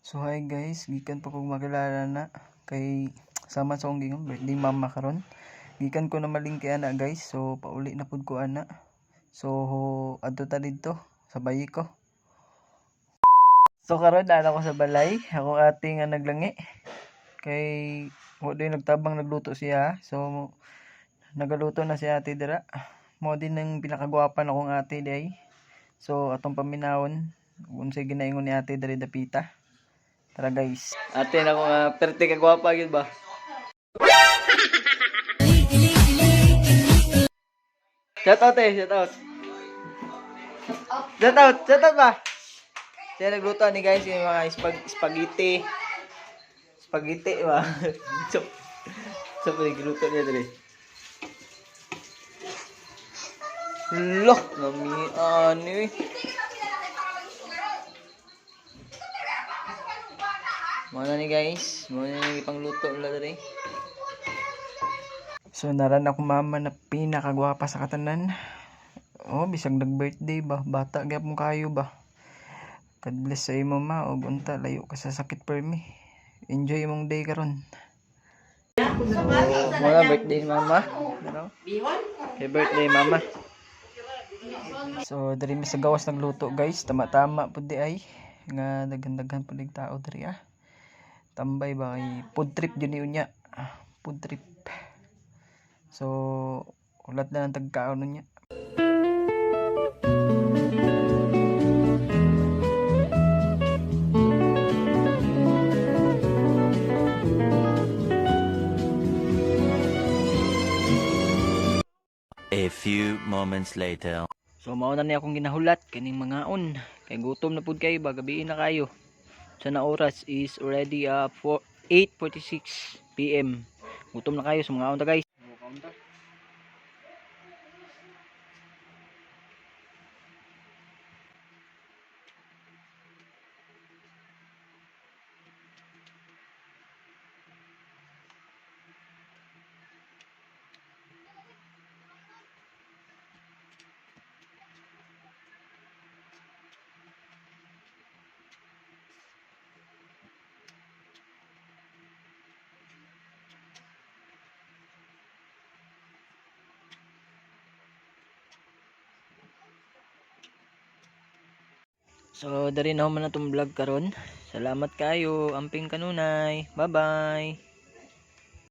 So hi guys, gikan pa kong makilala na kay sama sa akong gingon birthday mama karon. Gikan ko na malingki ana guys, so pauli na pud ko ana. So adto ta didto sa bayi ko. So karon ana ko sa balay, ako ate nga naglangi. Kay wa din nagtabang nagluto siya, so nagaluto na si ate dira. Mo din ang pinakagwapa na akong ate day. So atong paminawon unsay ginaingon ni ate diri dapita. Tara guys. Ate na ko perte ka gwapa gyud ba? Shout out eh, shout out. Shout out ba? Siya nagluto ni guys yung mga spaghetti. Spaghetti ba? So nagluto niya diri. Loh, nami ani. Mana ni guys, mana ni pangluto la diri. So naran ako mama na pinakagwapa sa katanan. Oh, bisag nag-birthday ba, bata gyapon kayo ba. God bless sa imo ma og unta layo ka sa sakit permi. Enjoy imong day karon. So, wala birthday ni mama. Ano? Happy birthday mama. So, diri mi sa gawas nagluto guys, tama-tama pud di ay nga daghan-daghan pud ig tao diri ah. Tambay ba kay food trip jud ni unya. Food trip. So, ulat na ng tagkaon niya. A few moments later. So mao na niya akong ginahulat kining mangaon. Kay gutom na pud kayo ba gabi na kayo. Sa na oras is already 8:46 PM. Gutom na kayo so mangaon ta guys. So dari na man natong vlog karon. Salamat kayo, amping kanunay. Bye-bye.